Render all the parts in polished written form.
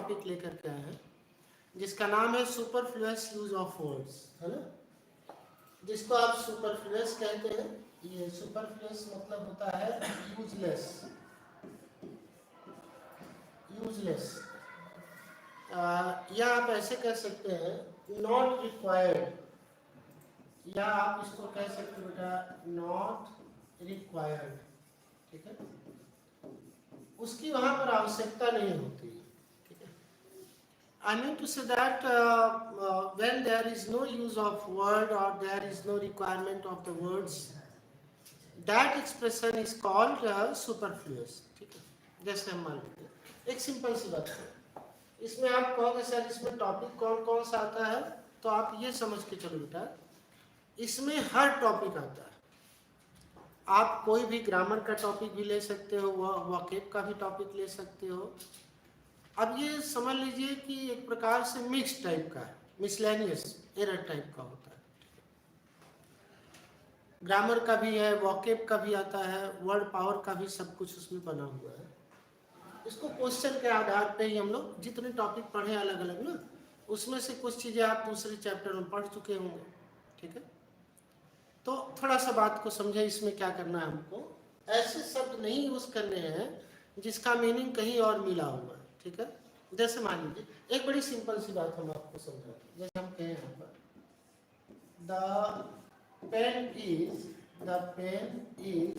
Topic लेकर के आए हैं जिसका नाम है सुपरफ्लुअस यूज ऑफ वर्ड्स, है ना, जिसको आप सुपरफ्लुअस कहते हैं। ये सुपरफ्लुअस मतलब होता है यूजलेस, यूजलेस, या आप ऐसे कह सकते हैं नॉट रिक्वायर्ड, या आप इसको कह सकते हो बेटा नॉट रिक्वायर्ड, ठीक है, उसकी वहां पर आवश्यकता नहीं होती, ठीक है। I mean to say that when there is no use of word और there is no requirement of the words, that expression is called superfluous, ठीक है। जैसे हम मान लेते हैं एक सिंपल सी बात है, इसमें आप कहोगे सर इसमें टॉपिक कौन कौन सा आता है, तो आप ये समझ के चलो बेटा इसमें हर टॉपिक आता है। आप कोई भी ग्रामर का टॉपिक भी ले सकते हो, वोकैब का भी टॉपिक ले सकते हो। अब ये समझ लीजिए कि एक प्रकार से मिक्स टाइप का है, मिसलेनियस एरर टाइप का होता है। ग्रामर का भी है, वोकैब का भी आता है, वर्ड पावर का भी सब कुछ उसमें बना हुआ है। इसको क्वेश्चन के आधार पे ही हम लोग जितने टॉपिक पढ़े अलग अलग ना, उसमें से कुछ चीज़ें आप दूसरे चैप्टर में पढ़ चुके होंगे, ठीक है। तो थोड़ा सा बात को समझे, इसमें क्या करना है हमको, ऐसे शब्द नहीं यूज करने हैं जिसका मीनिंग कहीं और मिला हुआ है, ठीक है। जैसे मान लीजिए एक बड़ी सिंपल सी बात हम आपको समझाते हैं, जैसे हम कहें यहाँ पर the pen is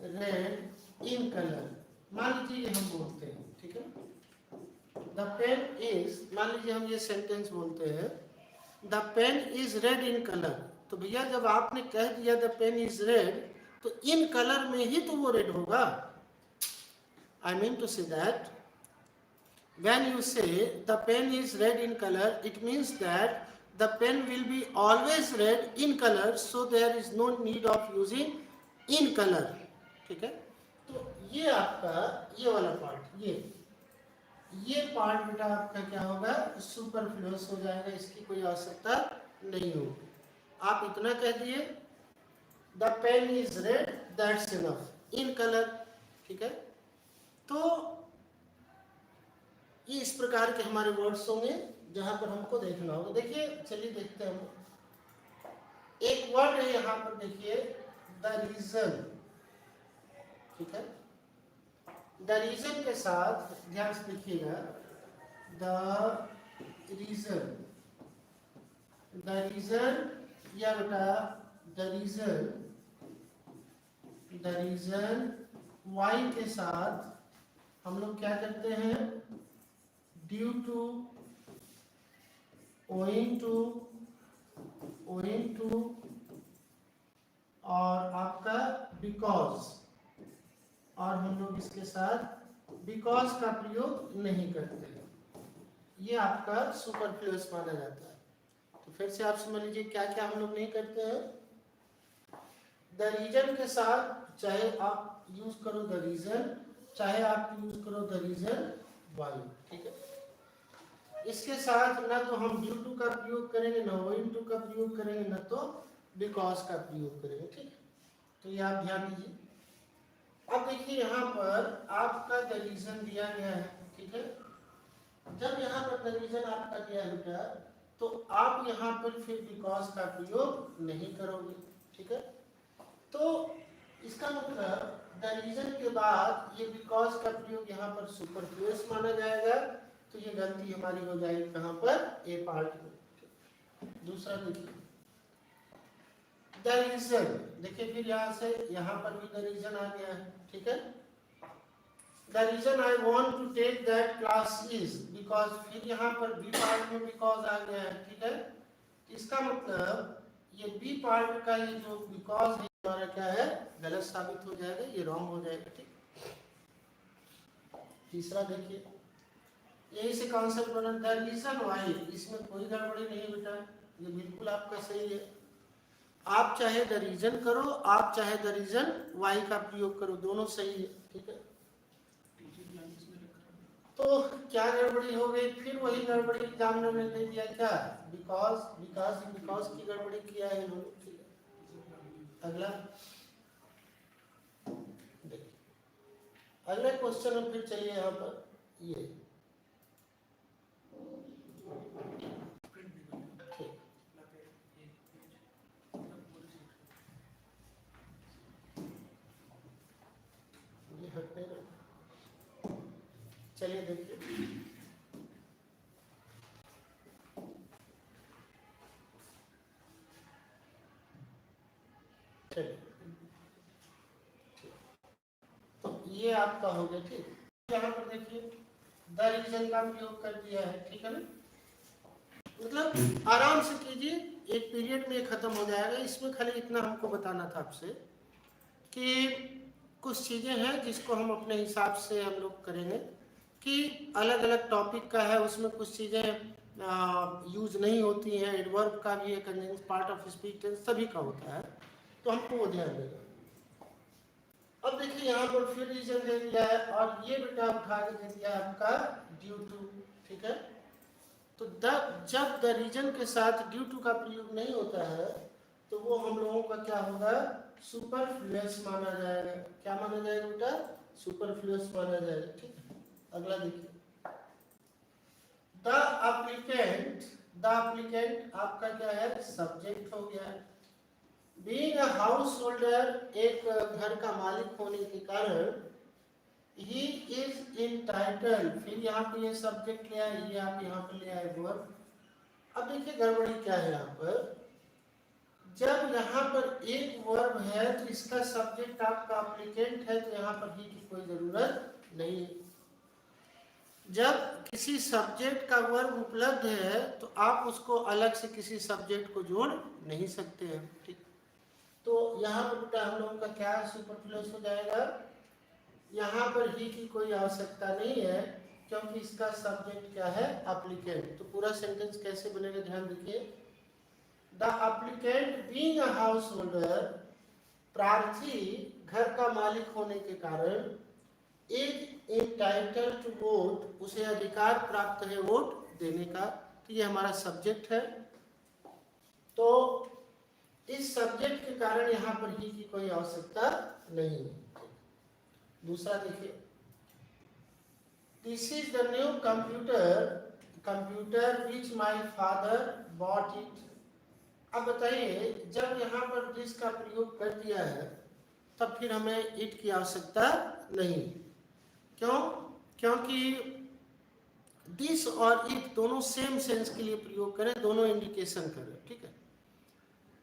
red in colour, मान लीजिए हम बोलते हैं, ठीक है। द पेन इज, मान लीजिए हम ये सेंटेंस बोलते हैं the pen is red in colour, तो भैया जब आपने कह दिया द पेन इज रेड, तो इन कलर में ही तो वो रेड होगा। I mean to say that when you say the pen is red in colour, it means that the pen will be always red in colour, so there is no need of using in colour, ठीक है। तो ये आपका ये वाला part, ये part बेटा आपका क्या होगा, सुपरफ्लुअस हो जाएगा, इसकी कोई आवश्यकता नहीं होगी। आप इतना कह दिए the pen is red, that's enough, in colour, ठीक है। तो ये इस प्रकार के हमारे वर्ड्स होंगे जहां पर हमको देखना होगा। देखिए चलिए देखते हैं हम, एक वर्ड है यहाँ पर, देखिए द रीजन, ठीक है। द रीजन के साथ ध्यान से देखिएगा, द रीजन, द रीजन या बेटा द रीजन वाई के साथ हम लोग क्या करते हैं, ड्यू टू, ओइंग टू और आपका बिकॉज, और हम लोग इसके साथ बिकॉज का प्रयोग नहीं करते हैं, ये आपका सुपरफ्लुअस माना जाता है। तो फिर से आप समझ लीजिए क्या क्या हम लोग नहीं करते हैं। द रीजन के साथ चाहे आप यूज करो द रीजन, चाहे आप यूज करो द रीजन वाई, ठीक है। इसके साथ ना तो हम ड्यू टू का प्रयोग करेंगे, ना ओइंग टू का प्रयोग करेंगे, ना तो बिकॉज का प्रयोग करेंगे, ठीक है। तो ये आप ध्यान दीजिए। अब देखिए यहाँ पर आपका द रीजन दिया गया है, ठीक है। जब यहाँ पर द रीजन आपका दिया है तो आप यहाँ पर फिर बिकॉज का प्रयोग नहीं करोगे, ठीक है। तो इसका मतलब द रीजन के बाद ये बिकॉज का प्रयोग यहाँ पर सुपरफ्लुअस माना जाएगा, तो ये गलती हमारी हो जाएगी कहाँ पर, ए पार्ट में। दूसरा देखिए द रीजन, देखिए फिर यहाँ से यहाँ पर भी द रीजन आ गया है, ठीक है। The reason I want to take that class is because, फिर यहाँ पर बी पार्ट में बिकॉज आ गया है, ठीक है। इसका मतलब ये बी पार्ट का ये जो बिकॉज है हमारा क्या है, गलत साबित हो जाएगा, ये रॉन्ग हो जाएगा, ठीक। तीसरा देखिए यही से कॉन्सेप्ट बना द रीजन वाई, इसमें कोई गड़बड़ी नहीं बेटा, ये बिल्कुल आपका सही है। आप चाहे द रीजन करो, आप चाहे द रीजन वाई का प्रयोग करो, दोनों सही है, ठीक है। तो क्या गड़बड़ी हो गई, फिर वही गड़बड़ी एग्जामिनर ने दे दिया क्या, बिकॉज की गड़बड़ी किया है इन्होंने। अगला देखिए, अगले क्वेश्चन में फिर चलिए यहाँ पर, ये चलिए देखिए, चलिए तो ये आपका हो गया। ठीक, यहाँ पर देखिए द रीजन का प्रयोग कर दिया है, ठीक है ना। मतलब आराम से कीजिए, एक पीरियड में खत्म हो जाएगा। इसमें खाली इतना हमको बताना था आपसे कि कुछ चीज़ें हैं जिसको हम अपने हिसाब से हम लोग करेंगे कि अलग अलग टॉपिक का है, उसमें कुछ चीज़ें यूज नहीं होती हैं। एडवर्ब का भी है, conjunction, part of speech tense सभी का होता है, तो हमको वो ध्यान देना। अब देखिए यहाँ पर फिर रीजन दे दिया है और ये बेटा उठा के दे दिया आपका ड्यू टू, ठीक है। तो जब द रीजन के साथ ड्यू टू का प्रयोग नहीं होता है तो वो हम लोगों का क्या होगा, सुपरफ्लुअस माना जाएगा। क्या माना जाएगा बेटा, सुपरफ्लुअस माना जाएगा, ठीक है। अगला देखिए, द एप्लीकेंट, द एप्लीकेंट आपका क्या है, सब्जेक्ट हो गया। बीइंग अ हाउस होल्डर, एक घर का मालिक होने के कारण ही इज इंटाइटल्ड, फिर यहाँ पे ये सब्जेक्ट ले आए, ये आप यहाँ पे ले आए वर्ब। अब देखिए गड़बड़ी क्या है यहाँ पर, जब यहाँ पर एक वर्ब है तो इसका सब्जेक्ट आपका एप्लीकेंट है, तो यहाँ पर ही की कोई जरूरत नहीं है। जब किसी सब्जेक्ट का वर्ब उपलब्ध है तो आप उसको अलग से किसी सब्जेक्ट को जोड़ नहीं सकते हैं, ठीक। तो यहाँ पर बेटा हम लोगों का क्या सुपरफ्लुअस हो जाएगा, यहाँ पर ही की कोई आवश्यकता नहीं है क्योंकि इसका सब्जेक्ट क्या है, एप्लीकेंट। तो पूरा सेंटेंस कैसे बनेगा ध्यान देखिए, the applicant being a house holder, प्रार्थी घर का मालिक होने के कारण, इज एंटाइटल्ड टू वोट, उसे अधिकार प्राप्त है वोट देने का। तो ये हमारा सब्जेक्ट है, तो इस सब्जेक्ट के कारण यहाँ पर ही की कोई आवश्यकता नहीं है। दूसरा देखिए, this is the new computer, computer which my father bought it. अब बताइए जब यहाँ पर दिस का प्रयोग कर दिया है तब फिर हमें इट की आवश्यकता नहीं। क्यों, क्योंकि दिस और इट दोनों सेम सेंस के लिए प्रयोग करें, दोनों इंडिकेशन करें, ठीक है।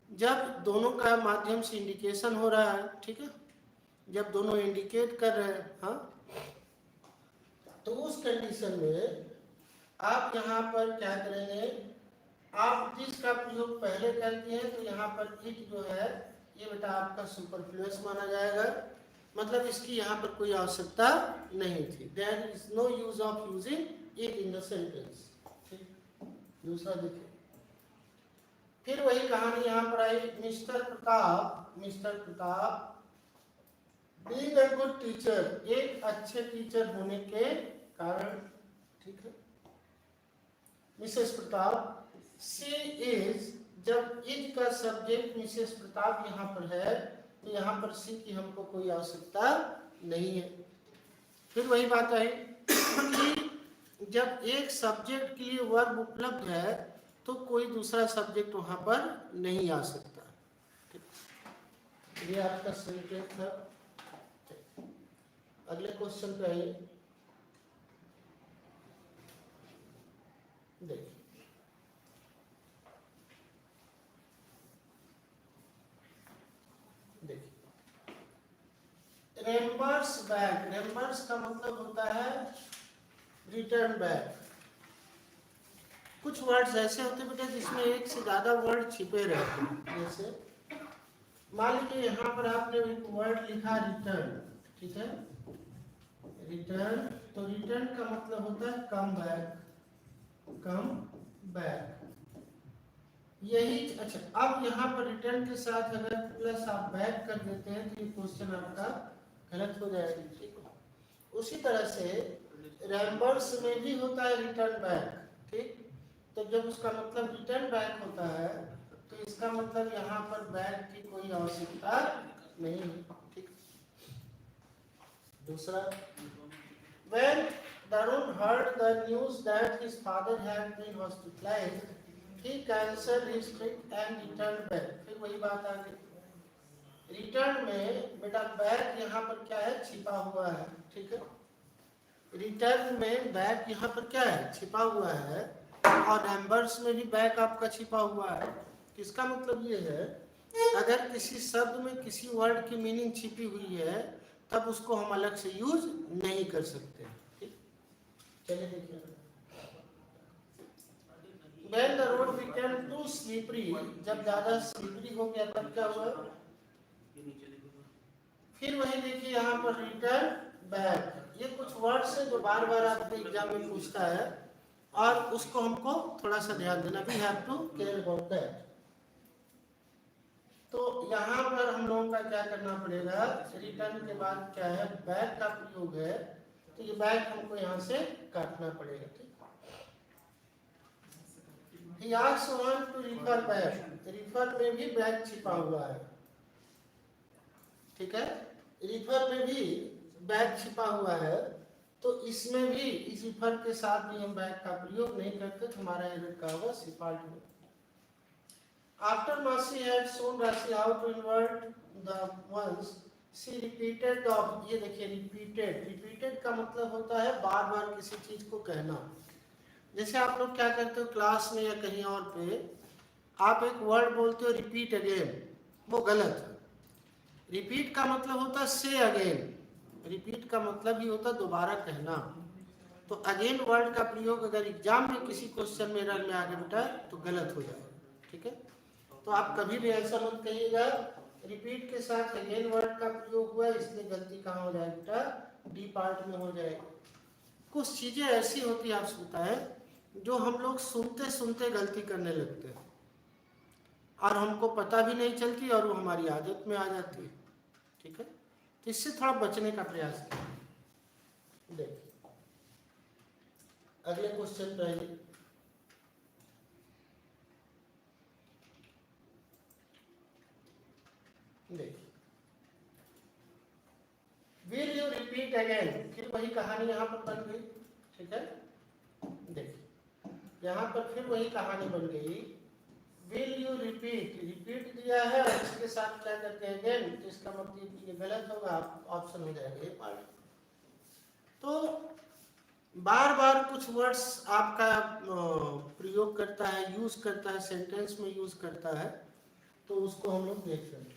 जब दोनों का माध्यम से इंडिकेशन हो रहा है, ठीक है, जब दोनों इंडिकेट कर रहे हैं, हाँ, तो उस कंडीशन में आप यहाँ पर क्या करेंगे, आप दिस का प्रयोग पहले कर दिए हैं तो यहाँ पर इट जो है ये बेटा आपका सुपरफ्लुअस माना जाएगा, मतलब इसकी यहाँ पर कोई आवश्यकता नहीं थी। There is no use of using it in the sentence, ठीक। दूसरा देखिए, फिर वही कहानी यहाँ पर आई, mister Pratap, mister Pratap being a good teacher, एक अच्छे टीचर होने के कारण, ठीक है। मिसेस प्रताप, शी इज, जब इज का सब्जेक्ट मिसेस प्रताप यहाँ पर है तो यहाँ पर सी की हमको कोई आवश्यकता नहीं है। फिर वही बात आई कि जब एक सब्जेक्ट के लिए वर्ब उपलब्ध है तो कोई दूसरा सब्जेक्ट वहां पर नहीं आ सकता। ये आपका सेंटेंस था। अगले क्वेश्चन पे आइए, देखिए रेम्बर्स बैक, रेम्बर्स का मतलब होता है रिटर्न बैक। कुछ वर्ड्स ऐसे होते बेटा जिसमें एक से ज्यादा वर्ड छिपे रहते हैं, जैसे मान लीजिए यहाँ पर आपने एक वर्ड लिखा रिटर्न, ठीक है, रिटर्न, तो रिटर्न का मतलब होता है कम बैक, कम बैक, यही। अच्छा, अब यहाँ पर रिटर्न के साथ अगर प्लस आप बैक कर देते हैं तो ये क्वेश्चन आपका गलत हो जाएगा, ठीक है। उसी तरह से रैम्बर्स में भी होता है रिटर्न बैक, ठीक। तो जब उसका मतलब रिटर्न बैक होता है तो इसका मतलब यहाँ पर बैक की कोई आवश्यकता नहीं है, ठीक। दूसरा, when Darun heard the news that his father had been hospitalized, he cancelled his trip and returned back। फिर वही बात आ गई, रिटर्न में बेटा बैक यहाँ पर क्या है, छिपा हुआ है, ठीक है। रिटर्न में बैक यहाँ पर क्या है, छिपा हुआ है, और नंबर्स में भी बैक आपका छिपा हुआ है। इसका मतलब ये है, अगर किसी शब्द में किसी वर्ड की मीनिंग छिपी हुई है तब उसको हम अलग से यूज नहीं कर सकते। ठीक, चलिए देखिए। When the road became too slippery, जब ज्यादा स्लिपरी हो गया तब क्या हुआ, फिर वही देखिए यहाँ पर रिटर्न बैक, ये कुछ वर्ड्स है जो बार बार आपके एग्जाम में पूछता है और उसको हमको थोड़ा सा ध्यान देना, we have to care about that. तो यहाँ पर हम लोगों का क्या करना पड़ेगा, रिटर्न के बाद क्या है, बैक का प्रयोग है, तो ये बैक हमको यहाँ से काटना पड़ेगा। ठीक, He also want to refer back, refer में भी बैक छिपा हुआ है। ठीक है, रिफर में भी बैक छिपा हुआ है, तो इसमें भी इस रिफर के साथ भी हम बैक का प्रयोग नहीं करते, तो हमारा एरर का होगा सी पार्ट में। After Masi had shown Rashi how to invert the ones, she repeated the, ये देखिए repeated का मतलब होता है बार बार किसी चीज को कहना। जैसे आप लोग क्या करते हो क्लास में या कहीं और पे, आप एक वर्ड बोलते हो रिपीट अगेन, वो गलत है। रिपीट का मतलब होता है से अगेन, रिपीट का मतलब ही होता है दोबारा कहना। तो अगेन वर्ड का प्रयोग अगर एग्जाम में किसी क्वेश्चन में एरर में आ गया बेटा तो गलत हो जाएगा। ठीक है, तो आप कभी भी ऐसा मत कहिएगा रिपीट के साथ अगेन वर्ड का प्रयोग हुआ है इसलिए गलती कहाँ हो जाएगी बेटा, डी पार्ट में हो जाएगी। कुछ चीजें ऐसी होती है, आप सुनता है, जो हम लोग सुनते सुनते गलती करने लगते हैं और हमको पता भी नहीं चलती और वो हमारी आदत में आ जाती है। ठीक है, तो इससे थोड़ा बचने का प्रयास करें। देखिए अगले क्वेश्चन पे आइए। देखिए, विल यू रिपीट अगेन, फिर वही कहानी यहाँ पर बन गई। ठीक है, देखिए यहाँ पर फिर वही कहानी बन गई, विल यू रिपीट, रिपीट दिया है और इसके साथ क्या करते हैं अगेन, तो इसका मतलब ये गलत होगा, ऑप्शन हो जाएगा ये पार्ट। तो बार बार कुछ वर्ड्स आपका प्रयोग करता है, यूज करता है, सेंटेंस में यूज करता है, तो उसको हम लोग देख रहे हैं।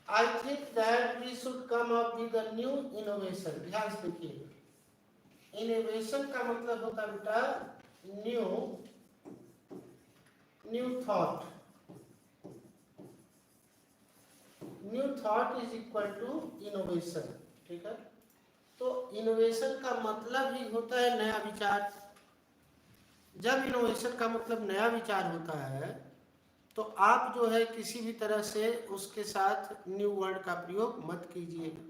I think that we should come up with a new innovation. ध्यान से देखिए, इनोवेशन का मतलब होता है बेटा new thought, new thought is equal to innovation. ठीक है, तो इनोवेशन का मतलब ही होता है नया विचार। जब इनोवेशन का मतलब नया विचार होता है तो आप जो है किसी भी तरह से उसके साथ न्यू वर्ड का प्रयोग मत कीजिएगा।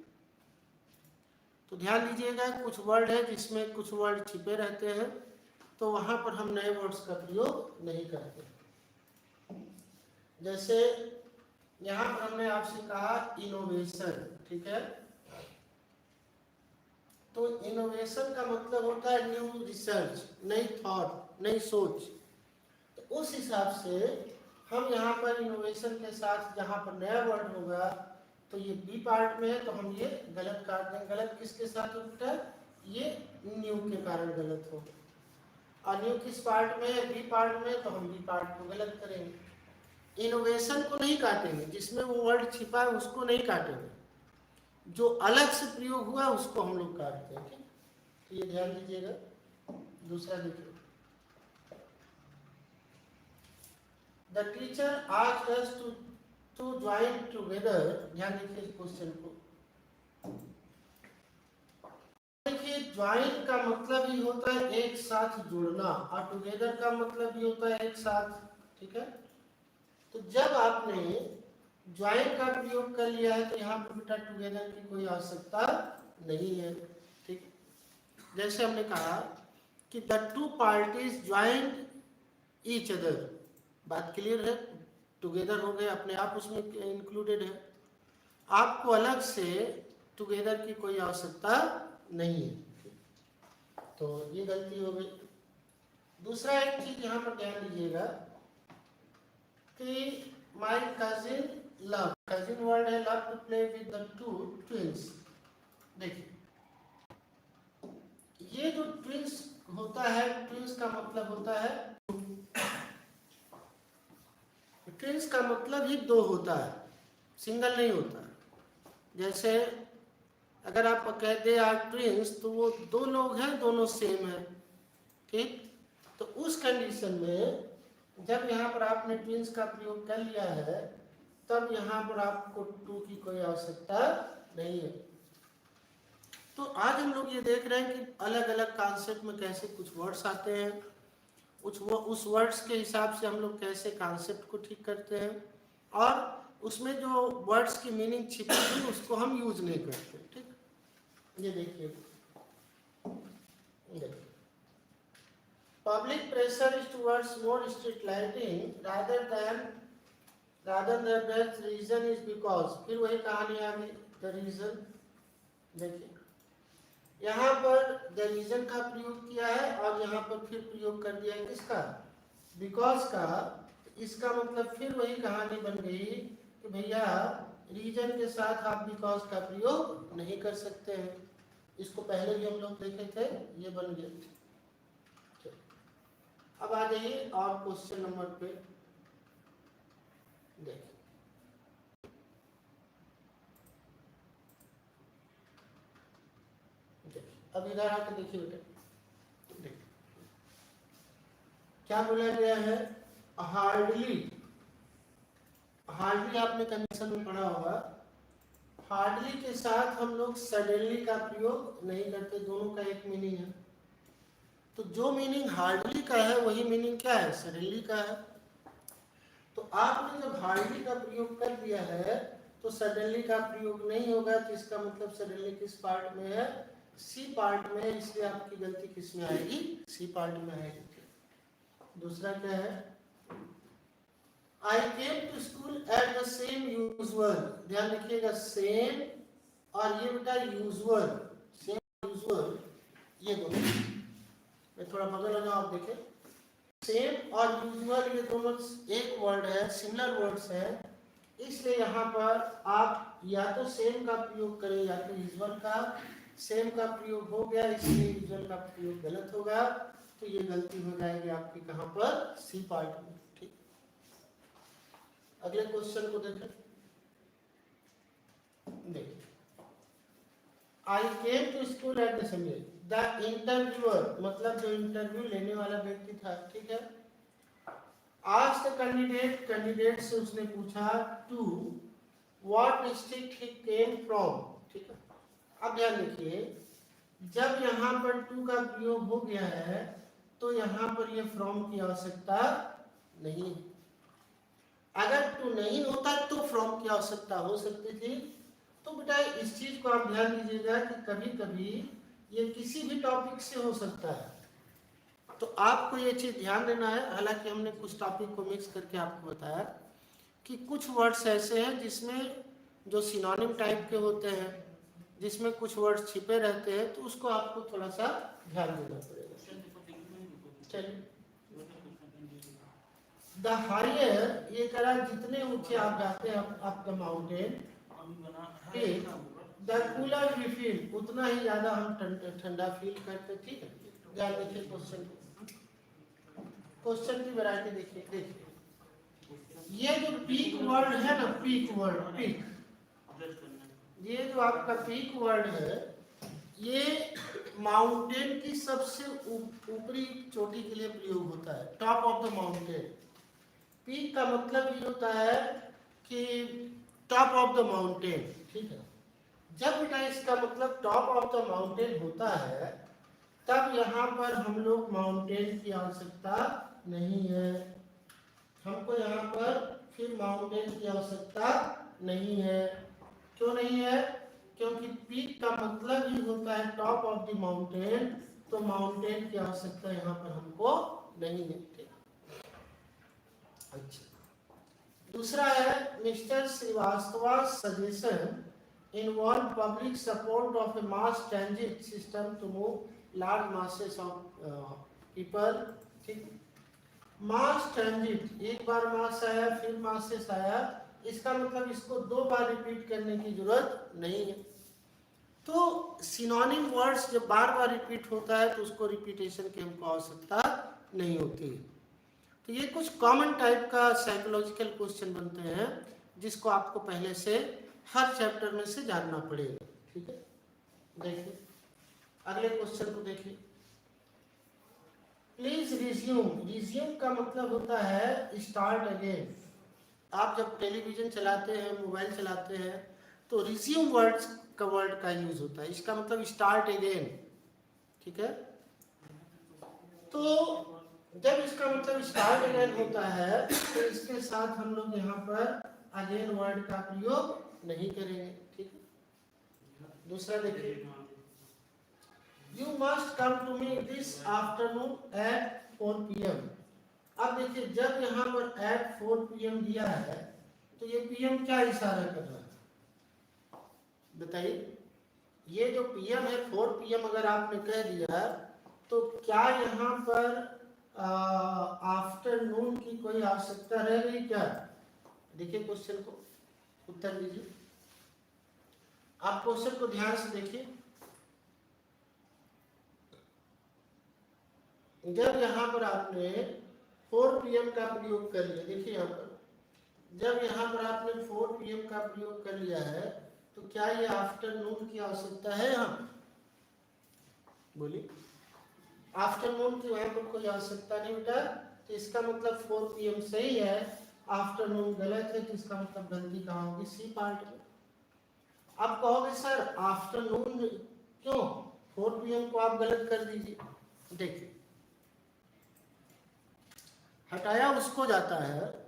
तो ध्यान दीजिएगा, कुछ वर्ड है जिसमें कुछ वर्ड छिपे रहते हैं, तो वहां पर हम नए वर्ड्स का प्रयोग नहीं करते। जैसे यहाँ पर हमने आपसे कहा इनोवेशन। ठीक है, तो इनोवेशन का मतलब होता है न्यू रिसर्च, नई थॉट, नई सोच। तो उस हिसाब से हम यहाँ पर इनोवेशन के साथ जहाँ पर नया वर्ड होगा, तो ये बी पार्ट में है तो हम ये गलत काट देंगे। गलत किसके साथ होता है, ये न्यू के कारण गलत हो, और न्यू किस पार्ट में है, बी पार्ट में, तो हम बी पार्ट को गलत करेंगे। इनोवेशन को नहीं काटेंगे, जिसमें वो वर्ड छिपा है उसको नहीं काटेंगे, जो अलग से प्रयोग हुआ है उसको हम लोग काटते हैं। ठीक, तो ये ध्यान दीजिएगा। दूसरा देखिए, The teacher asked us to join together. ध्यान देखिए इस क्वेश्चन को। देखिए ज्वाइन का मतलब ही होता है एक साथ जुड़ना, और टुगेदर का मतलब ही होता है एक साथ। ठीक है, तो जब आपने ज्वाइन का प्रयोग कर लिया है तो यहाँ पर बेटा टुगेदर की कोई आवश्यकता नहीं है। ठीक, जैसे हमने कहा कि the two parties joined each other, बात क्लियर है, टुगेदर हो गए, अपने आप उसमें इंक्लूडेड है, आपको अलग से टुगेदर की कोई आवश्यकता नहीं है। तो ये गलती हो गई। दूसरा एक चीज यहाँ पर ध्यान दीजिएगा कि my cousin love, cousin word है, love to play with the two twins. देखिए ये जो ट्विंस होता है, ट्विंस का मतलब होता है, ट्विंस का मतलब ही दो होता है, सिंगल नहीं होता। जैसे अगर आप कहते हैं ट्विंस तो वो दो लोग हैं, दोनों सेम है, ठीक। तो उस कंडीशन में जब यहाँ पर आपने ट्विंस का प्रयोग कर लिया है, तब यहाँ पर आपको टू की कोई आवश्यकता नहीं है। तो आज हम लोग ये देख रहे हैं कि अलग अलग कॉन्सेप्ट में कैसे कुछ वर्ड्स आते हैं, उस वर्ड्स के हिसाब से हम लोग कैसे कॉन्सेप्ट को ठीक करते हैं, और उसमें जो वर्ड्स की मीनिंग छिपी हुई उसको हम यूज नहीं करते, ठीक। ये देखिए, public pressure is towards more strict lighting rather than that reason is because, फिर वही कहानी आ गई, द रीजन। देखिए यहाँ पर द रीजन का प्रयोग किया है और यहाँ पर फिर प्रयोग कर दिया है किसका, बिकॉज का। इसका मतलब फिर वही कहानी बन गई कि भैया रीजन के साथ आप बिकॉज का प्रयोग नहीं कर सकते हैं। इसको पहले भी हम लोग देखे थे, ये बन गया। अब आ जाइए और क्वेश्चन नंबर पे देखिए, अब इधर आकर देखिए बेटा, देखिए क्या बोला गया है, हार्डली। हार्डली आपने कंडीशन में पढ़ा होगा, हार्डली के साथ हम लोग सडनली का प्रयोग नहीं करते, दोनों का एक मीनिंग है। तो जो मीनिंग हार्डली का है वही मीनिंग क्या है, सडनली का है। तो आपने जब हार्डली का प्रयोग कर दिया है तो सडनली का प्रयोग नहीं होगा, तो इसका मतलब सडनली किस पार्ट में है, सी पार्ट में है, इसलिए आपकी गलती किस में आएगी, सी पार्ट में आएगी। दूसरा क्या है, I came to school at the same usual, ध्यान रखिएगा, सेम और ये बेटा यूजुअल, सेम यूजुअल, ये दोनों, मैं थोड़ा बगल लगा, आप देखें, सेम और यूजुअल ये दोनों एक वर्ड है, सिमिलर वर्ड्स हैं, इसलिए यहाँ पर आप या तो सेम का प्रयोग करें या तो यूजुअल का। सेम का प्रयोग हो गया, इसलिए यूजुअल का प्रयोग गलत होगा, तो ये गलती हो जाएगी आपकी कहाँ पर, सी पार्ट में, ठीक। अगले क्वेश्चन को देखें, देखिए, I came to school at the same, the interviewer मतलब जो इंटरव्यू लेने वाला व्यक्ति था, ठीक है, आज द कैंडिडेट से उसने पूछा to what district he came from, ठीक है। अब ध्यान रखिए, जब यहाँ पर टू का प्रयोग हो गया है तो यहाँ पर ये फ्रॉम की आवश्यकता नहीं है। अगर टू नहीं होता तो फ्रॉम की आवश्यकता हो सकती थी। तो बेटा इस चीज को आप ध्यान दीजिएगा कि कभी कभी ये किसी भी टॉपिक से हो सकता है, तो आपको ये चीज ध्यान देना है। हालांकि हमने कुछ टॉपिक को मिक्स करके आपको बताया कि कुछ वर्ड्स ऐसे हैं जिसमें जो सिनोनिम टाइप के होते हैं, जिसमें कुछ वर्ड्स छिपे रहते हैं, तो उसको आपको थोड़ा सा ध्यान देना पड़ेगा। चलिए, द हायर, ये करा जितने ऊंचे आप जाते हैं up the mountain, the cooler we feel, उतना ही ज्यादा हम ठंडा फील करते, ठीक है। ध्यान देखिए क्वेश्चन की वैरायटी देखिए, ये जो पीक वर्ड है ना, पीक वर्ड, पीक, ये जो आपका पीक वर्ड है, ये माउंटेन की सबसे ऊपरी चोटी के लिए प्रयोग होता है, top of the mountain. Peak का मतलब ये होता है कि टॉप ऑफ द माउंटेन, ठीक है। जब बेटा इसका मतलब टॉप ऑफ द माउंटेन होता है, तब यहाँ पर हम लोग माउंटेन की आवश्यकता नहीं है, हमको यहाँ पर फिर माउंटेन की आवश्यकता नहीं है। क्यों नहीं है? क्योंकि पीक का मतलब ही होता है टॉप ऑफ द माउंटेन, तो माउंटेन की आवश्यकता यहाँ पर हमको नहीं है, ठीक। अच्छा, दूसरा है mister Srivastava suggestion involve public support of a mass transit system to move large masses of people, ठीक। मास ट्रांजिट, एक बार मास आया फिर मासेस आया, इसका मतलब इसको दो बार रिपीट करने की जरूरत नहीं है। तो सिनोनिम वर्ड्स जब बार बार रिपीट होता है तो उसको रिपीटेशन की हमको आवश्यकता नहीं होती। तो ये कुछ कॉमन टाइप का साइकोलॉजिकल क्वेश्चन बनते हैं जिसको आपको पहले से हर चैप्टर में से जानना पड़ेगा। ठीक है, देखिए अगले क्वेश्चन को देखिए। Please resume. रिज्यूम का मतलब होता है स्टार्ट अगेन। आप जब टेलीविजन चलाते हैं, मोबाइल चलाते हैं, तो रिज्यूम वर्ड का यूज होता है। इसका मतलब स्टार्ट अगेन। ठीक है, तो जब इसका मतलब स्टार्ट अगेन होता है तो इसके साथ हम लोग यहाँ पर अगेन वर्ड का प्रयोग नहीं करेंगे। ठीक है, दूसरा देखिए, you must come to me this afternoon at 4 PM। अब देखिए जब यहाँ पर एट 4 PM दिया है तो ये PM क्या इशारा कर रहा है बताइए। ये जो PM है 4 PM अगर आपने कह दिया तो क्या यहाँ पर आफ्टरनून की कोई आवश्यकता रह गई क्या? देखिए क्वेश्चन को, उत्तर दीजिए। आप क्वेश्चन को ध्यान से देखिए। जब यहाँ पर आपने 4 PM का प्रयोग कर लिया, देखिए यहाँ पर जब यहाँ पर आपने 4 PM का प्रयोग कर लिया है तो क्या ये आफ्टरनून की आवश्यकता है? यहाँ बोलिए, आफ्टरनून की वहां पर कोई आवश्यकता नहीं बेटा। तो इसका मतलब 4 PM सही है, आफ्टरनून गलत है, तो इसका मतलब गलती कहाँ होगी? सी पार्ट में। आप कहोगे सर आफ्टरनून क्यों, 4 PM को आप गलत कर दीजिए। देखिए हटाया उसको जाता है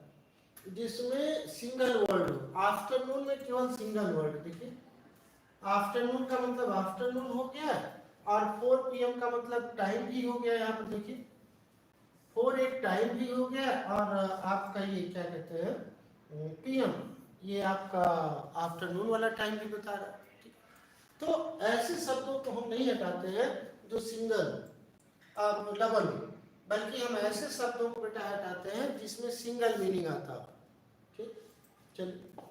जिसमें सिंगल वर्ड हो। आफ्टरनून में केवल सिंगल वर्ड। देखिए आफ्टरनून का मतलब आफ्टरनून हो गया और 4 PM का मतलब टाइम भी हो गया। यहाँ पर देखिए 4 एक टाइम भी हो गया और आपका ये क्या कहते हैं PM, ये आपका आफ्टरनून वाला टाइम भी बता रहा है। तो ऐसे शब्दों को हम नहीं हटाते हैं जो सिंगल डबल, बल्कि हम ऐसे शब्दों को बेटा हटाते हैं जिसमें सिंगल मीनिंग आता हो। ठीक, चलिए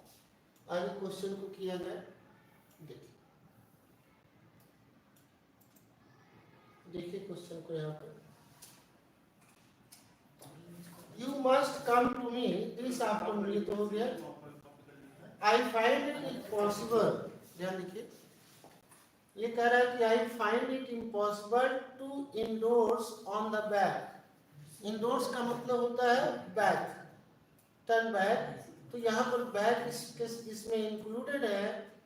आगे क्वेश्चन को किया जाए। देखिए क्वेश्चन को यहाँ पर, you must come to me this afternoon, ये तो हो गया। आई फाइंड इट इम्पॉसिबल, ध्यान देखिए ये कह रहा है कि I find it impossible to endorse on the back. Endorse का मतलब होता है बैक, टर्न बैक। तो यहाँ पर बैक इसमें इंक्लूडेड है,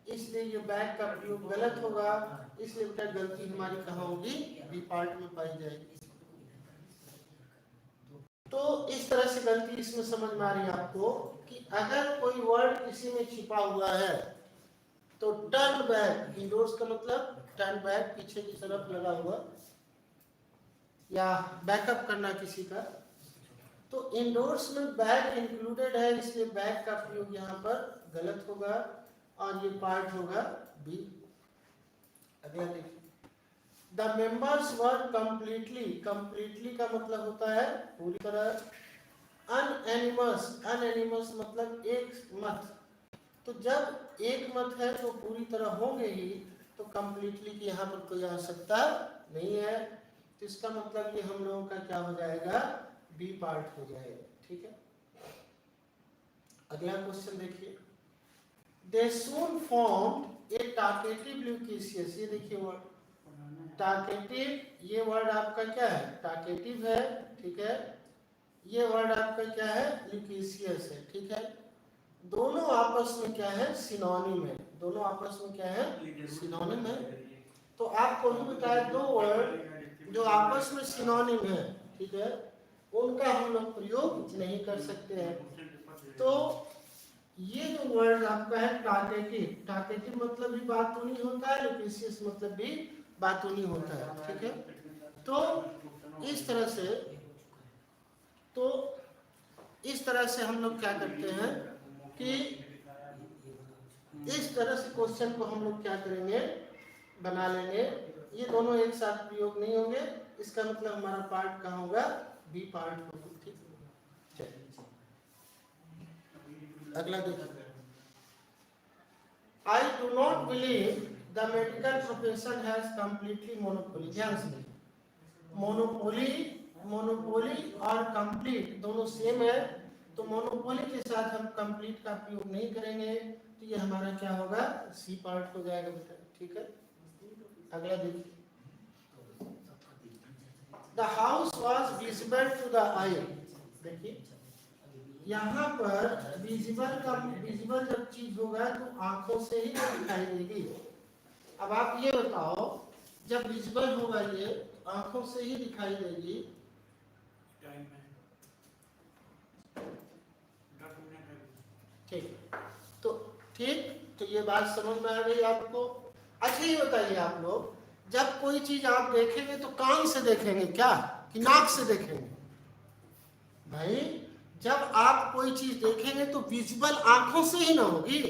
इसलिए ये बैक का प्रयोग गलत होगा। इसलिए बेटा गलती हमारी कहाँ होगी? बी पार्ट में पाई जाएगी। तो इस तरह से गलती इसमें समझ में आ रही है आपको कि अगर कोई वर्ड किसी में छिपा हुआ है तो टर्न बैक, इंडोर्स का मतलब टर्न बैक, पीछे की तरफ लगा हुआ या बैकअप करना किसी का। तो इंडोर्स में बैक इंक्लूडेड है, इसलिए बैक का प्रयोग यहाँ पर गलत होगा और ये पार्ट होगा बी। अगला देखिए, the members were completely, completely का मतलब होता है पूरी तरह। अनएनिमस, अनएनिमस मतलब एक मत। तो जब एक मत है तो पूरी तरह होंगे ही, तो कंप्लीटली की यहाँ पर कोई आवश्यकता नहीं है। तो इसका मतलब कि हम लोगों का क्या हो जाएगा? बी पार्ट हो जाएगा। ठीक है, अगला क्वेश्चन देखिए, दे सून फॉर्म्ड ए टाकेटिव ल्यूकेशियस। ये देखिए वर्ड टाकेटिव, ये वर्ड आपका क्या है? टाकेटिव है। ठीक है, ये वर्ड आपका क्या है? ल्यूकेशियस है। ठीक है, दोनों आपस में क्या है? सिनोनिम है। दोनों आपस में क्या है? सिनोनिम है। तो आपको भी बताया दो वर्ड जो आपस में सिनोनिम है, ठीक है, उनका हम लोग प्रयोग नहीं कर सकते हैं। तो ये जो वर्ड आपका है टाकेटिव, टाकेटिव मतलब भी बातूनी होता है, ल्यूकेशियस मतलब भी बातूनी होता है। ठीक है, तो इस तरह से हम लोग क्या करते हैं कि इस तरह से क्वेश्चन को हम लोग क्या करेंगे? बना लेंगे। ये दोनों एक साथ प्रयोग नहीं होंगे, इसका मतलब हमारा पार्ट कहाँ होगा? बी पार्ट होगा। ठीक, चलिए अगला देखिए, I do not believe the medical profession has completely monopoly. ध्यान से, मोनोपोली, मोनोपोली और कंप्लीट दोनों सेम है, तो मोनोपोली के साथ हम कंप्लीट का प्रयोग नहीं करेंगे, तो ये हमारा क्या होगा, सी पार्ट हो जाएगा बेटा। ठीक है, अगला देखिए, the house was visible to the eye. देखिए यहाँ पर विजिबल का, विजिबल जब चीज होगा तो आंखों से ही दिखाई देगी। अब आप ये बताओ, जब विजिबल होगा ये आंखों से ही दिखाई देगी, ठीक, तो ठीक, तो ये बात समझ में आ गई आपको। अच्छा ये बताइए आप लोग, जब कोई चीज आप देखेंगे तो कान से देखेंगे क्या कि नाक से देखेंगे? भाई जब आप कोई चीज देखेंगे तो विजिबल आंखों से ही ना होगी।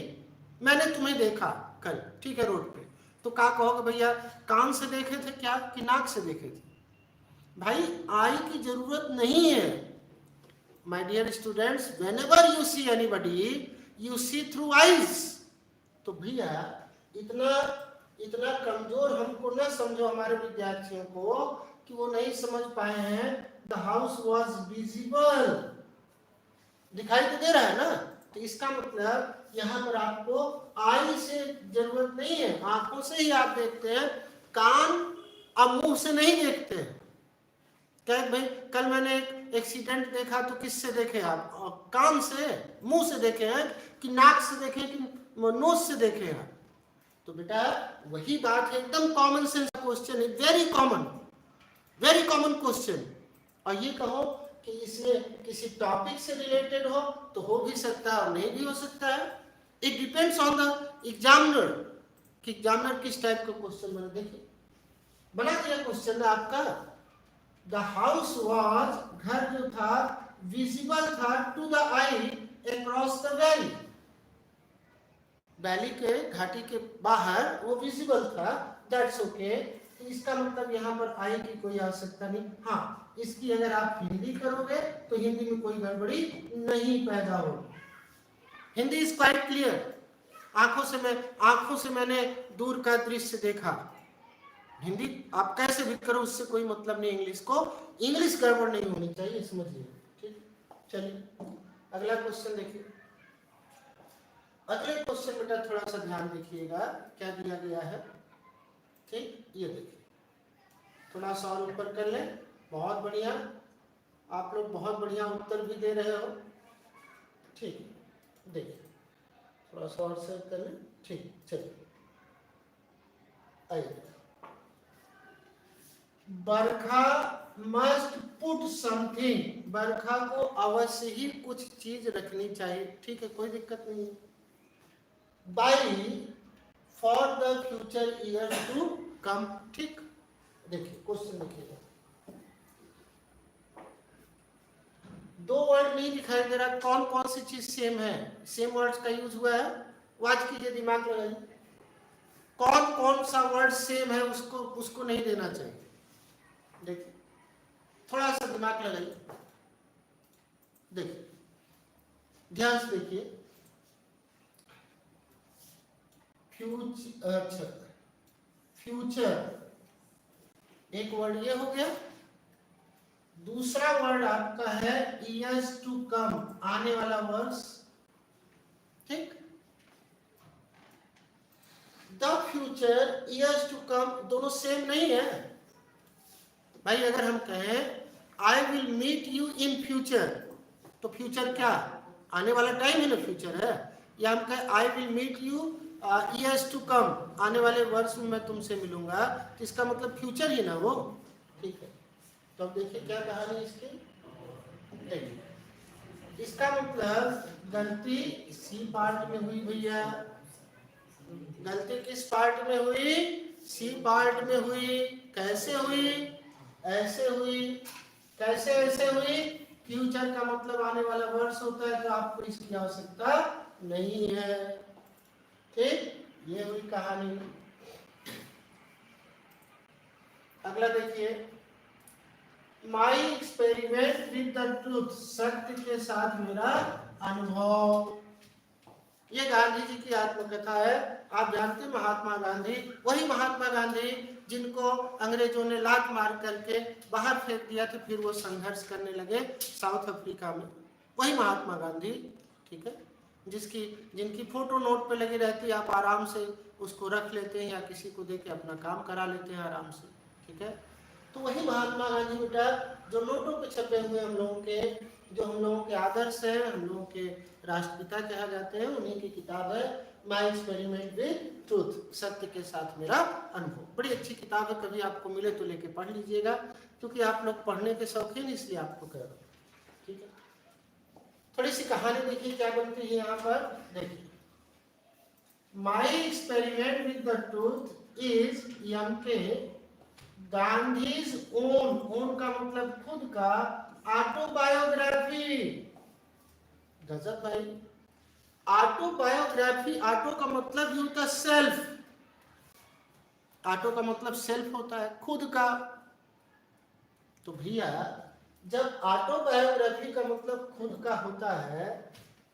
मैंने तुम्हें देखा कल, ठीक है, रोड पे, तो क्या कहोगे भैया, कान से देखे थे क्या कि नाक से देखे थे? भाई आई की जरूरत नहीं है। My dear students, whenever you see anybody you see through eyes. तो भैया इतना इतना कमजोर हमको न समझो हमारे विद्यार्थियों को कि वो नहीं समझ पाए हैं। द हाउस वॉज विजिबल, दिखाई तो दे रहा है ना, तो इसका मतलब यहाँ पर आपको आई से जरूरत नहीं है, आंखों से ही आप देखते हैं, कान अब मुंह से नहीं देखते हैं। क्या भाई, कल मैंने एक एक्सीडेंट देखा तो किससे देखे आप? कान से, मुंह से देखे हैं कि नाक से देखे कि नोज से देखे हैं? तो बेटा वही बात है, एकदम कॉमन सेंस क्वेश्चन है, वेरी कॉमन क्वेश्चन। और ये कहो कि इसमें किसी टॉपिक से रिलेटेड हो तो हो भी सकता है और नहीं भी हो सकता है। It depends on the examiner कि एग्जामिनर किस टाइप का क्वेश्चन बना। देखिए बना दिया क्वेश्चन आपका, द हाउस वॉज, घर जो था, विजिबल था to the eye across the valley, valley के घाटी के बाहर वो विजिबल था, दैट्स ओके। तो इसका मतलब यहाँ पर आई की कोई आवश्यकता नहीं। हाँ, इसकी अगर आप हिंदी करोगे तो हिंदी में कोई गड़बड़ी नहीं पैदा होगी। Hindi is quite clear. आंखों से मैंने दूर का दृश्य देखा, हिंदी आप कैसे भी करो उससे कोई मतलब नहीं, इंग्लिश को, इंग्लिश गड़बड़ नहीं होनी चाहिए, समझिए। ठीक, चलिए अगला क्वेश्चन देखिए। अगले क्वेश्चन बेटा थोड़ा सा ध्यान देखिएगा, क्या दिया गया है। ठीक, ये देखिए, थोड़ा सा और ऊपर कर लें। बहुत बढ़िया, आप लोग बहुत बढ़िया उत्तर भी दे रहे हो। ठीक, देखिए थोड़ा सा और सेव कर लें। ठीक, चलिए आइए। बरखा मस्ट पुट समथिंग, बरखा को अवश्य ही कुछ चीज रखनी चाहिए। ठीक है, कोई दिक्कत नहीं है। By for the future year to come. ठीक, देखिए क्वेश्चन देखिएगा, दो वर्ड नहीं दिखाई दे रहा, कौन कौन सी चीज सेम है, सेम वर्ड्स का यूज हुआ है, वाच कीजिए, दिमाग लगाइए, कौन कौन सा वर्ड सेम है, उसको नहीं देना चाहिए। देखिए थोड़ा सा दिमाग लगाइए, देखिए ध्यान से देखिए। फ्यूचर एक वर्ड ये हो गया, दूसरा वर्ड आपका है years to come, आने वाला वर्ष। ठीक, the future, years to come दोनों सेम नहीं है भाई। अगर हम कहें I will meet you in future, तो फ्यूचर क्या, आने वाला टाइम है ना, फ्यूचर है। या हम कहें I will meet you years to come, आने वाले वर्ष में मैं तुमसे मिलूंगा, तो इसका मतलब फ्यूचर ही ना वो। ठीक है, तो अब देखिए क्या कहानी इसकी। देखिए इसका मतलब गलती सी पार्ट में हुई भैया। गलती किस पार्ट में हुई? सी पार्ट में हुई। कैसे हुई? ऐसे हुई। कैसे ऐसे हुई? फ्यूचर का मतलब आने वाला वर्ष होता है, तो आपको इसकी आवश्यकता नहीं है। ठीक, ये हुई कहानी। अगला देखिए, my experiment with the truth, सत्य के साथ मेरा अनुभव। ये गांधी जी की आत्मकथा है। आप जानते हैं महात्मा गांधी, वही महात्मा गांधी जिनको अंग्रेजों ने लात मार करके बाहर फेंक दिया था, फिर वो संघर्ष करने लगे साउथ अफ्रीका में, वही महात्मा गांधी। ठीक है, जिसकी जिनकी फोटो नोट पे लगी रहती है, आप आराम से उसको रख लेते हैं या किसी को दे के अपना काम करा लेते हैं आराम से। ठीक है, तो वही महात्मा गांधी बेटा जो नोटों पे छपे हुए हम लोगों के, जो हम लोगों के आदर्श हैं, हम लोगों के राष्ट्रपिता कहा जाते हैं, उन्हीं की किताब है माई एक्सपेरिमेंट विद ट्रूथ, सत्य के साथ मेरा अनुभव। बड़ी अच्छी किताब है, कभी आपको मिले तो लेके पढ़ लीजिएगा, क्योंकि आप लोग पढ़ने के शौकीन, इसलिए आपको कह रहा हूँ। ठीक है, थोड़ी सी कहानी देखिए क्या बनती है यहाँ पर। देखिए, my experiment with the truth is M K Gandhi's own का मतलब खुद का ऑटोबायोग्राफी। गजब भाई, ऑटोबायोग्राफी, ऑटो का मतलब ही होता है सेल्फ, ऑटो का मतलब सेल्फ होता है, खुद का। तो भैया जब ऑटोबायोग्राफी का मतलब खुद का होता है,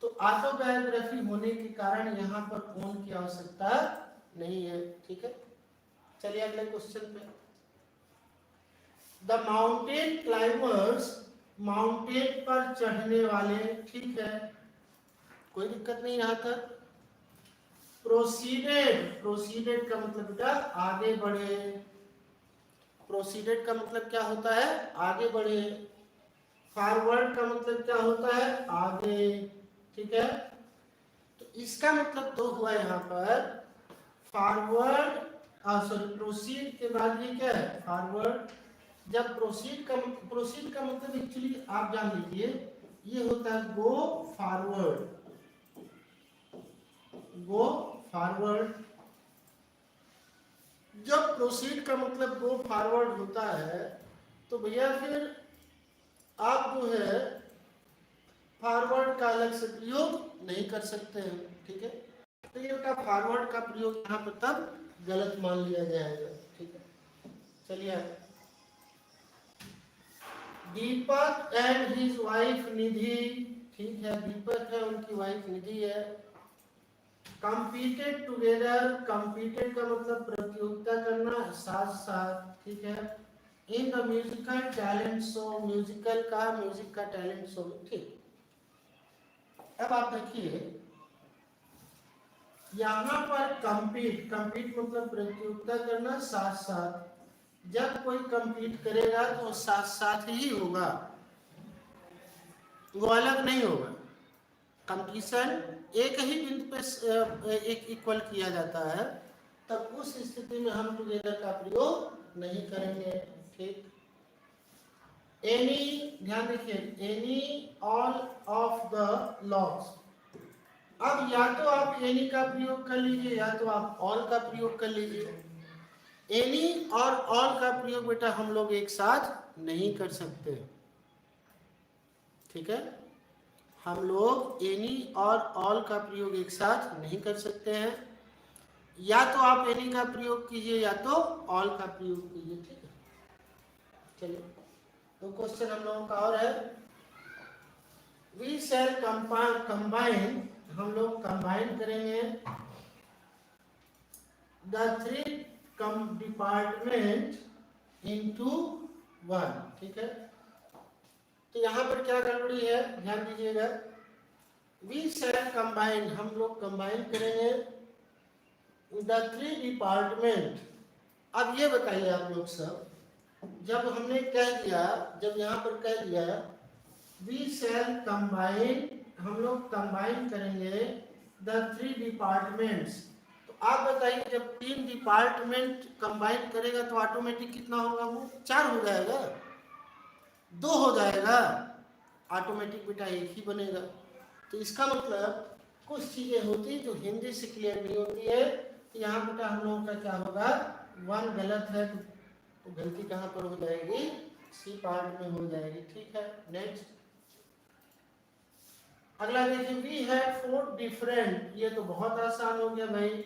तो ऑटोबायोग्राफी होने के कारण यहाँ पर ओन की आवश्यकता नहीं है। ठीक है, चलिए अगले क्वेश्चन पे। द माउंटेन क्लाइंबर्स, माउंटेन पर चढ़ने वाले, ठीक है, कोई दिक्कत नहीं यहाँ तक। प्रोसीडेड, प्रोसीडेड का मतलब बेटा आगे बढ़े, प्रोसीडेड का मतलब क्या होता है, आगे बढ़े। फॉरवर्ड का मतलब क्या होता है, आगे। ठीक है, तो इसका मतलब दो हुआ यहाँ पर, फॉरवर्ड, सॉरी प्रोसीड के बाद ये क्या है, फॉरवर्ड। जब प्रोसीड का मतलब एक्चुअली आप जान लीजिए, ये होता है गो फॉरवर्ड, गो फॉरवर्ड। जब प्रोसीड का मतलब गो फॉरवर्ड होता है, तो भैया फिर आप जो है फॉरवर्ड का अलग से प्रयोग नहीं कर सकते हैं। ठीक है, तो ये का फॉरवर्ड का प्रयोग यहाँ पर तब गलत मान लिया जाएगा। ठीक है, चलिए। दीपक एंड हिज वाइफ निधि, ठीक है, दीपक है, उनकी वाइफ निधि है। कंपीटेड टुगेदर, कंपीटेड का मतलब प्रतियोगिता करना, साथ साथ। ठीक है, in the musical talent show, musical का, म्यूजिक का टैलेंट शो। ठीक, अब आप देखिए यहाँ पर कंपीट, कंपीट मतलब प्रतियोगिता करना, साथ साथ। जब कोई कंपीट करेगा तो साथ साथ ही होगा, वो अलग नहीं होगा। कंपटीशन एक ही बिंदु पे एक इक्वल किया जाता है, तब उस स्थिति में हम टुगेदर का प्रयोग नहीं करेंगे। ठीक, एनी, ध्यान देखिए, any all of the loss. अब या तो आप एनी का प्रयोग कर लीजिए या तो आप ऑल का प्रयोग कर लीजिए। एनी और ऑल का प्रयोग बेटा हम लोग एक साथ नहीं कर सकते। ठीक है, हम लोग एनी और ऑल का प्रयोग एक साथ नहीं कर सकते हैं। या तो आप एनी का प्रयोग कीजिए या तो ऑल का प्रयोग कीजिए। ठीक है, चलिए तो क्वेश्चन हम लोगों का और है, वी शैल कंबाइन, हम लोग कंबाइन करेंगे the three department into one. ठीक है, तो यहाँ पर क्या गड़बड़ी है, ध्यान दीजिएगा। वी शैल कंबाइन, हम लोग कंबाइन करेंगे द थ्री डिपार्टमेंट। अब ये बताइए आप लोग सब, जब हमने कह दिया, जब यहाँ पर कह दिया वी शैल कंबाइन, हम लोग कंबाइन करेंगे द थ्री डिपार्टमेंट्स, तो आप बताइए जब तीन डिपार्टमेंट कंबाइन करेगा तो ऑटोमेटिक कितना होगा, वो 4 हो जाएगा, 2 हो जाएगा, ऑटोमेटिक बेटा एक ही बनेगा। तो इसका मतलब कुछ चीजें होती जो हिंदी से क्लियर नहीं होती है। तो यहाँ बेटा हम लोगों का क्या होगा, 1 गलत है तो गलती कहाँ पर हो जाएगी, सी पार्ट में हो जाएगी। ठीक है, नेक्स्ट अगला देखिए, वी हैव 4 डिफरेंट। ये तो बहुत आसान हो गया भाई,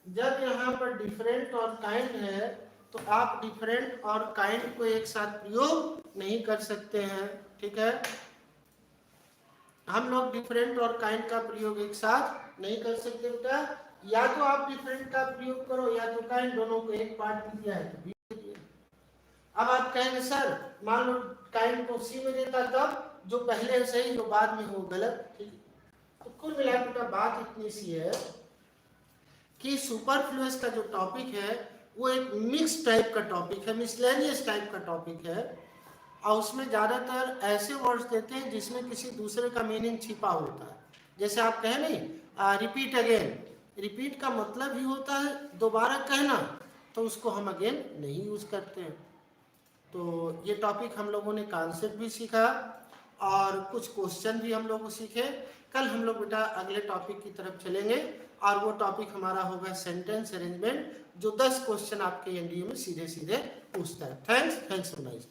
जब यहाँ पर डिफरेंट और काइंड है तो आप डिफरेंट और काइंड को एक साथ प्रयोग नहीं कर सकते हैं। ठीक है, हम लोग डिफरेंट और काइंड का प्रयोग एक साथ नहीं कर सकते बेटा, या तो आप डिफरेंट का प्रयोग करो या तो काइंड, दोनों को एक पार्ट में दिया है तो बी में दिया। अब आप कहेंगे सर मान लो काइंड को सी में देता तब जो पहले सही जो बाद में हो गलत, ठीक। तो कुल मिला बेटा बात इतनी सी है कि सुपरफ्लुअस का जो टॉपिक है वो एक मिक्स टाइप का टॉपिक है, मिसलेनियस टाइप का टॉपिक है, और उसमें ज़्यादातर ऐसे वर्ड्स देते हैं जिसमें किसी दूसरे का मीनिंग छिपा होता है। जैसे आप कहें नहीं रिपीट अगेन, रिपीट का मतलब ही होता है दोबारा कहना, तो उसको हम अगेन नहीं यूज़ करते हैं। तो ये टॉपिक हम लोगों ने कॉन्सेप्ट भी सीखा और कुछ क्वेश्चन भी हम लोग सीखे। कल हम लोग बेटा अगले टॉपिक की तरफ चलेंगे और वो टॉपिक हमारा होगा सेंटेंस अरेंजमेंट, जो 10 क्वेश्चन आपके एनडीए में सीधे सीधे पूछता है। Thanks nice.